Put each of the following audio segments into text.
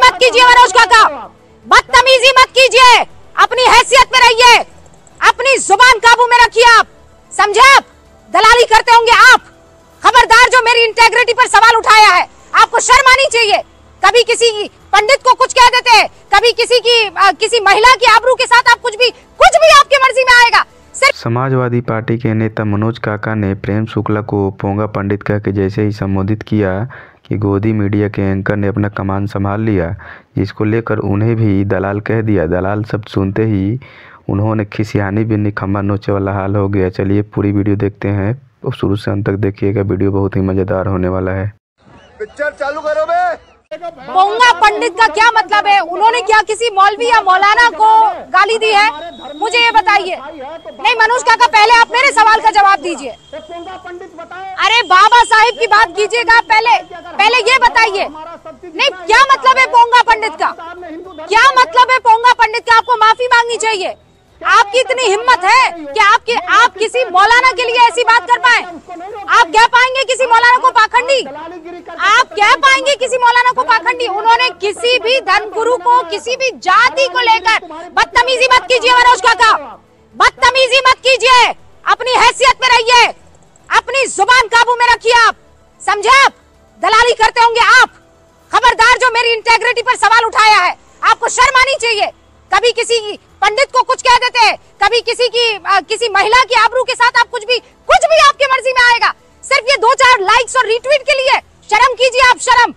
मत कीजिए मनोज काका, बदतमीजी मत कीजिए, अपनी हैसियत में रहिए, अपनी जुबान काबू में रखिए। आप समझे? आप दलाली करते होंगे आप। खबरदार जो मेरी इंटेग्रिटी पर सवाल उठाया है, आपको शर्म आनी चाहिए। कभी किसी पंडित को कुछ कह देते हैं, कभी किसी महिला की आबरू के साथ आप कुछ भी आपकी मर्जी में आएगा। समाजवादी पार्टी के नेता मनोज काका ने प्रेम शुक्ला को पोंगा पंडित कह के जैसे ही संबोधित किया कि गोदी मीडिया के एंकर ने अपना कमान संभाल लिया, जिसको लेकर उन्हें भी दलाल कह दिया। दलाल शब्द सुनते ही उन्होंने खिसियानी बिन्नी खम्बा नोचे वाला हाल हो गया। चलिए पूरी वीडियो देखते हैं, और शुरू से अंत तक देखिएगा, वीडियो बहुत ही मजेदार होने वाला है। पिक्चर चालू करो बे। पोंगा पंडित का क्या मतलब है? उन्होंने क्या किसी मौलवी या मौलाना को गाली दी है? मुझे ये बताइए। नहीं मनोज काका, पहले आप मेरे सवाल का जवाब दीजिए। अरे बाबा साहिब की बात कीजिएगा, पहले ये बताइए। नहीं, क्या मतलब है पोंगा पंडित का? क्या मतलब है पोंगा पंडित का? आपको माफी मांगनी चाहिए। आपकी इतनी हिम्मत है कि आप किसी मौलाना के लिए ऐसी बात कर पाए? आप कह पाएंगे किसी मौलाना को पाखंडी? आप कह पाएंगे किसी मौलाना को पाखंडी? उन्होंने किसी भी धर्मगुरु को, किसी भी जाति को लेकर बदतमीजी मत कीजिए मनोज काका, बदतमीजी मत कीजिए, अपनी हैसियत में रहिए, अपनी जुबान काबू में रखिए। आप समझे? आप दलाली करते होंगे आप। खबरदार जो मेरी इंटेग्रिटी पर सवाल उठाया है, आपको शर्म आनी चाहिए। कभी किसी पंडित को कुछ कह देते हैं, कभी किसी महिला की आबरू के साथ आप कुछ भी आपकी मर्जी में आएगा, सिर्फ ये 2-4 लाइक्स और रीट्वीट के लिए। शर्म कीजिए आप, शर्म।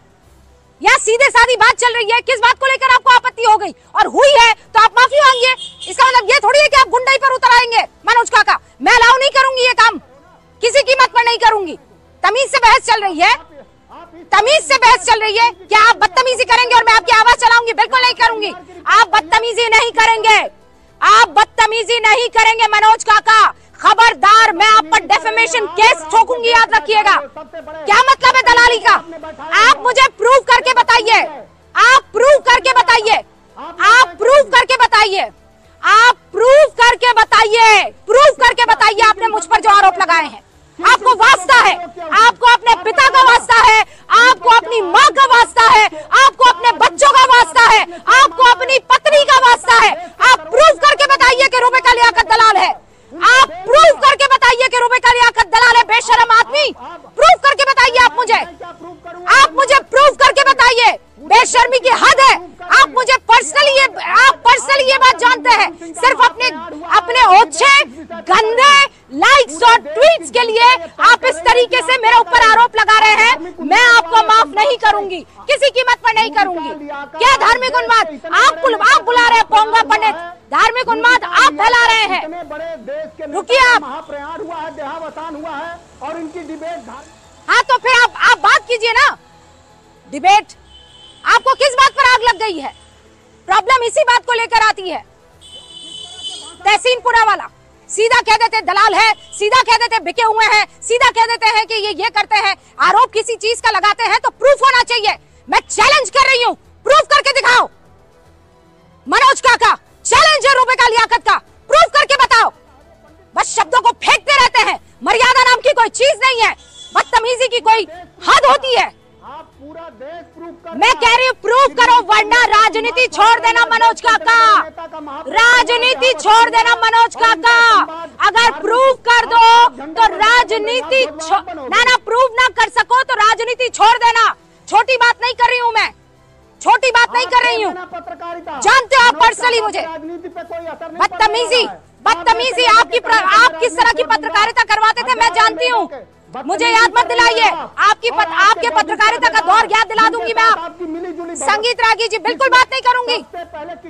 या सीधे सादी बात चल रही है, किस बात को लेकर आपको आपत्ति हो गई और हुई है तो आप माफी मांगिए। इसका मतलब ये थोड़ी है कि आप गुंडाई पर उतर आएंगे। मनोज काका, मैं अलाउ नहीं करूंगी ये काम, किसी कीमत पर नहीं करूंगी। तमीज से बहस चल रही है, तमीज से बहस चल रही है। क्या आप बदतमीजी करेंगे और मैं आपकी आवाज चलाऊंगी? बिल्कुल नहीं करूंगी। आप बदतमीजी नहीं करेंगे, आप बदतमीजी नहीं करेंगे मनोज काका। खबरदार, मैं आप पर डेफेमेशन केस ठोकूंगी, याद रखिएगा। क्या मतलब है दलाली का? आप मुझे प्रूव करके बताइए, आप प्रूव करके बताइए, आप प्रूव करके बताइए, आप प्रूव करके बताइए, प्रूव करके बताइए। आपने मुझ पर जो आरोप लगाए हैं, आपको वास्ता है, आपको अपने पिता का वास्ता है, आपको अपनी माँ का वास्ता है, आपको अपने बच्चों का वास्ता है, आपको अपनी पत्नी का वास्ता है। आप प्रूव करके बताइए कि रुबेका लियाकत दलाल है। आप प्रूव करके बताइए कि रुबेका लियाकत दलाल है, बेशरम आदमी। प्रूव करके बताइए आप मुझे प्रूव करके बताइए। बेशर्मी की हद है। आप मुझे पर्सनली ये बात जानते हैं। सिर्फ अपने ओछे गंदे लाइक्स और ट्वीट्स के लिए आप इस तरीके से मेरे ऊपर आरोप लगा रहे हैं। मैं आपको माफ नहीं करूंगी, किसी कीमत पर नहीं करूंगी। क्या धार्मिक उन्माद? आप बुला रहे हैं पोंगा पंडित, धार्मिक उन्माद आप फैला रहे हैं। रुकिए आप, और इनकी डिबेट। हाँ तो फिर आप बात कीजिए ना। डिबेट आपको किस बात पर आग लग गई है? प्रॉब्लम इसी बात को लेकर आती है। तहसीनपुरा वाला सीधा कह देते दलाल है, सीधा कह देते बिके हुए हैं, सीधा कह देते हैं कि ये करते हैं। आरोप किसी चीज का लगाते हैं तो प्रूफ होना चाहिए। मैं चैलेंज कर रही हूँ, प्रूफ करके दिखाओ। मनोज काका, चैलेंज है रुबेका लियाकत का, प्रूफ करके बताओ। बस शब्दों को फेंकते रहते हैं। मर्यादा नाम की कोई चीज नहीं है, बदतमीजी की कोई हद होती है। पूरा देश प्रूफ मैं कह रही हूँ प्रूफ करो, वरना राजनीति छोड़ देना मनोज काका, राजनीति छोड़ देना मनोज काका। अगर प्रूफ कर दो तो राजनीति ना प्रूफ ना कर सको तो राजनीति छोड़ देना। छोटी बात नहीं कर रही हूँ मैं, छोटी बात नहीं कर रही हूँ। जानते हो आप पर्सनली मुझे। बदतमीजी आप किस तरह की पत्रकारिता करवाते थे मैं जानती हूँ। मुझे याद मत दिलाइए। आपके पत्रकारिता का दौर याद दिला दूंगी मैं। आप संगीत रागी जी, बिल्कुल बात नहीं करूंगी।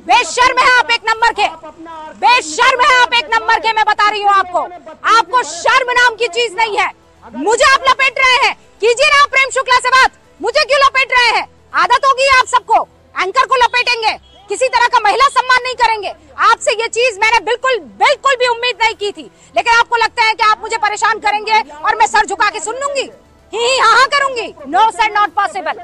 बेशर्म है आप, एक नंबर के बेशर्म है आप, एक नंबर के। मैं बता रही हूँ आपको शर्म नाम की चीज नहीं है। मुझे आप लपेट रहे हैं, कीजिए ना प्रेम शुक्ला से बात। मुझे क्यों लपेट रहे हैं? आदत होगी आप सबको, एंकर को लपेटेंगे, किसी तरह का महिला सम्मान नहीं करेंगे। आपसे ये चीज मैंने बिल्कुल भी उम्मीद नहीं की थी, लेकिन आपको लगता है कि आप मुझे परेशान करेंगे और मैं सर झुका के सुन लूंगी, ही हाँ करूंगी। No sir, not possible.